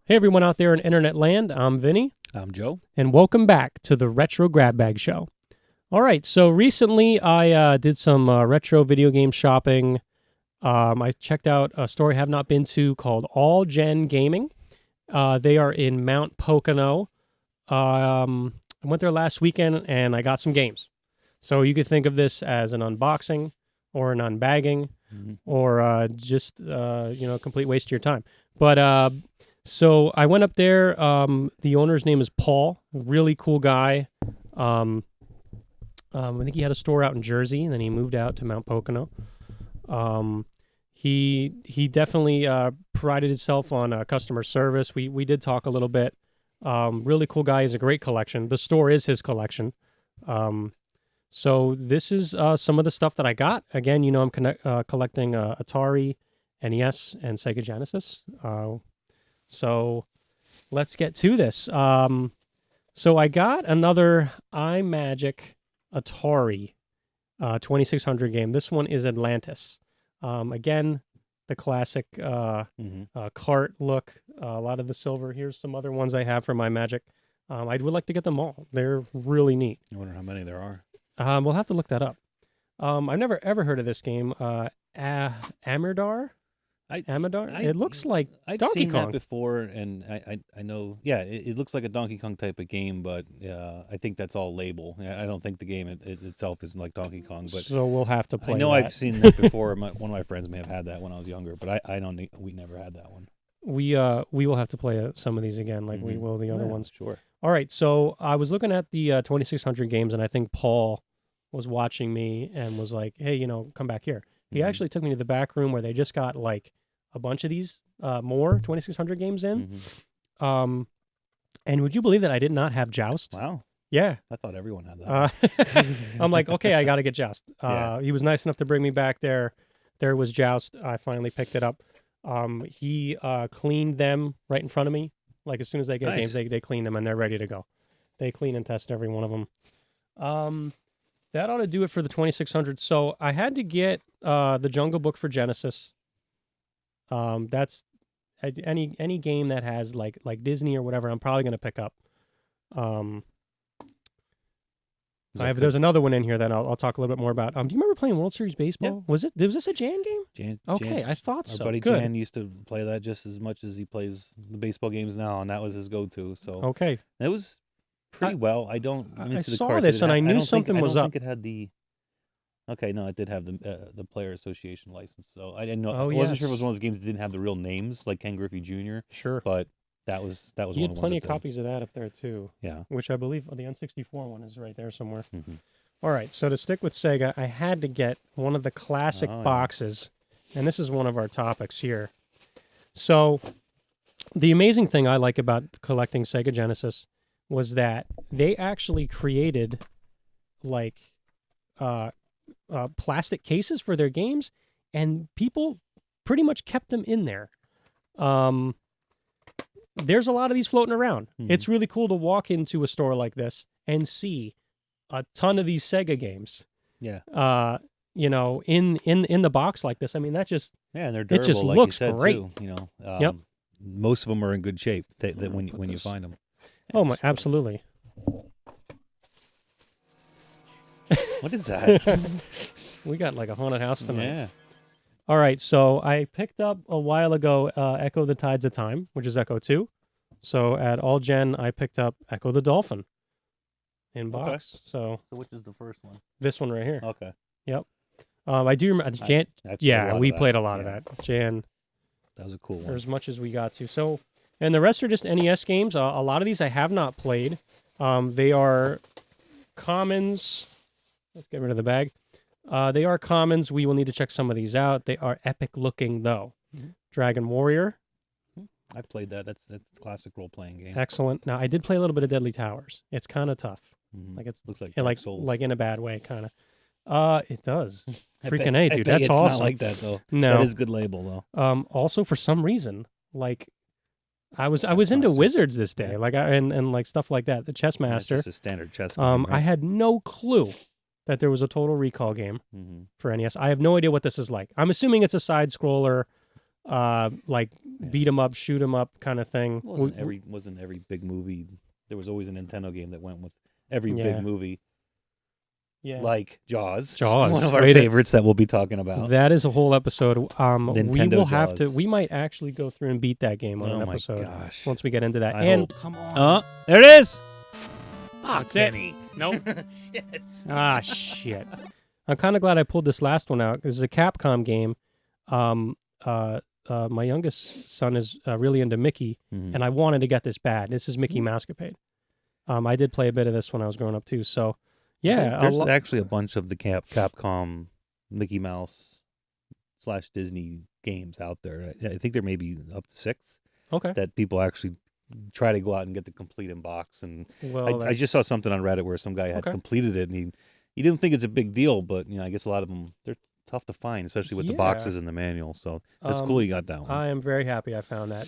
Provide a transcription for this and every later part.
Hey everyone out there in internet land, I'm Vinny, I'm Joe. and welcome back to the Retro Grab Bag Show. All right, so recently I did some retro video game shopping. I checked out a store I have not been to called All Gen Gaming. They are in Mount Pocono. I went there last weekend and I got some games. So you could think of this as an unboxing or an unbagging or just complete waste of your time. But so I went up there. The owner's name is Paul, really cool guy. I think he had a store out in Jersey, and then he moved out to Mount Pocono. He definitely prided himself on customer service. We did talk a little bit. Really cool guy. He has a great collection. The store is his collection. So this is some of the stuff that I got. Again, I'm collecting ATARI, NES, and Sega Genesis. So let's get to this. So I got another iMagic Atari 2600 game. This one is Atlantis. Again, the classic cart look. A lot of the silver. Here's some other ones I have for my Magic. I would like to get them all. They're really neat. I wonder how many there are. We'll have to look that up. I've never ever heard of this game. Amerdar? Amadar? It looks like I've Donkey seen Kong. that before, and I know. Yeah, it looks like a Donkey Kong type of game, but I think that's all label. I don't think the game itself is like Donkey Kong. But So we'll have to play. I know that. I've seen that before. One of my friends may have had that when I was younger, but I don't. We never had that one. We will have to play some of these again, like we will the other ones. Sure. All right, so I was looking at the 2600 games, and I think Paul was watching me and was like, "Hey, come back here." He actually took me to the back room where they just got like a bunch of these more 2600 games in. And would you believe that I did not have Joust? Wow. Yeah. I thought everyone had that. I'm like, okay, I got to get Joust. Yeah. He was nice enough to bring me back there. There was Joust. I finally picked it up. He cleaned them right in front of me. Like as soon as they get games, they clean them and they're ready to go. They clean and test every one of them. That ought to do it for the 2600. So I had to get the Jungle Book for Genesis. That's any game that has like Disney or whatever, I'm probably going to pick up. There's another one in here that I'll talk a little bit more about. Do you remember playing World Series Baseball? Yeah. Was this a Jan game? Jan, okay, I thought so. Our buddy Good. Jan used to play that just as much as he plays the baseball games now, and that was his go-to. So okay, it was pretty well. I saw this and I knew something was up. I don't think it had the. Okay, no, it did have the player association license. So I didn't know. I wasn't sure it was one of those games that didn't have the real names, like Ken Griffey Jr. Sure, but that was you one had of the plenty ones of copies of that up there too. Yeah, which I believe the N64 one is right there somewhere. All right, so to stick with Sega, I had to get one of the classic boxes, and this is one of our topics here. So the amazing thing I like about collecting Sega Genesis was that they actually created like plastic cases for their games, and people pretty much kept them in there. There's a lot of these floating around. It's really cool to walk into a store like this and see a ton of these Sega games. Yeah. In the box like this. I mean, that just and they're durable. It just like looks you said, great. Too, Yep. Most of them are in good shape. That when you find them. Oh my, absolutely. What is that? We got like a haunted house tonight. Yeah. All right, so I picked up a while ago Echo the Tides of Time, which is Echo 2. So at All Gen, I picked up Echo the Dolphin in box. Okay. So which is the first one? This one right here. Okay. Yep. I do remember Jan. We played a lot of that. Jan. That was a cool one. For as much as we got to. So, and the rest are just NES games. A lot of these I have not played. They are commons. Let's get rid of the bag. They are commons. We will need to check some of these out. They are epic looking, though. Dragon Warrior. I played that. That's a classic role-playing game. Excellent. Now, I did play a little bit of Deadly Towers. It's kind of tough. Like it looks like Dark Souls. Like in a bad way, kind of. It does. Freaking A, dude. That's awesome. It's not like that, though. No. That is a good label, though. Also, for some reason, like, I was into Wizards this day, like and like stuff like that. The Chess Master. It's just a standard chess game, right? I had no clue that there was a Total Recall game for NES. I have no idea what this is like. I'm assuming it's a side scroller. like Yeah. beat 'em up, shoot 'em up kind of thing. Wasn't every big movie. There was always a Nintendo game that went with every big Yeah. movie, Yeah. like Jaws. Jaws. One of our Wait, favorites that we'll be talking about. that is a whole episode. We Nintendo will have to. Jaws. We might actually go through and beat that game on Oh an my episode gosh! once we get into that. I and hope. Come on. There it is. That's it. Vinny. Nope. Shit. Ah, shit. I'm kind of glad I pulled this last one out. This is a Capcom game. My youngest son is really into Mickey, Mhm. and I wanted to get this bad. This is Mickey Mousecapade. I did play a bit of this when I was growing up too. So, yeah, There's actually a bunch of the Capcom Mickey Mouse / Disney games out there. I think there may be up to 6 okay. that people actually try to go out and get the complete in box. And Well, I just saw something on Reddit where some guy had Okay. completed it, and he didn't think it's a big deal, but I guess a lot of them, they're tough to find, especially with the Yeah. boxes and the manual. So that's cool you got that one. I am very happy I found that.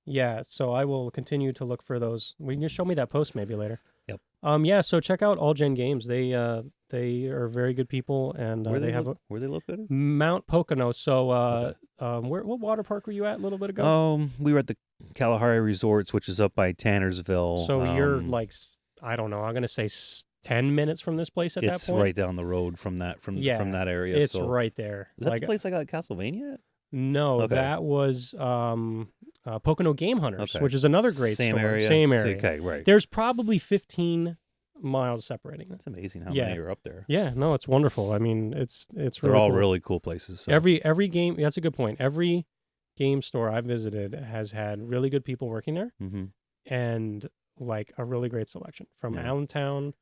Yeah, so I will continue to look for those. Will you show me that post maybe later? Yep. Yeah, so check out All Gen Games. They are very good people, and where they have where they located? Mount Pocono. So, Okay. what water park were you at a little bit ago? We were at the Kalahari Resorts, which is up by Tannersville. So you're like, I don't know. I'm gonna say 10 minutes from this place at that it's point. right down the road from that Yeah, that area. It's so. right there. Is that Like, the place I got at Castlevania? no, Okay. that was Pocono Game Hunters, Okay. which is another great Same store. area. Same area. Okay, right. There's probably 15 miles separating them. That's amazing how Yeah. many are up there. Yeah, no, it's wonderful. I mean, it's They're really all cool. really cool places. So. Every game. That's a good point. Every game store I've visited has had really good people working there, Mhm. and like a really great selection from Yeah. Allentown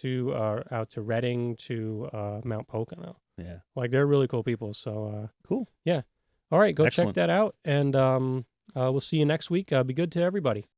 to out to Reading to Mount Pocono. Yeah. Like they're really cool people. So Cool. yeah. All right, go Excellent. check that out, and we'll see you next week. Be good to everybody.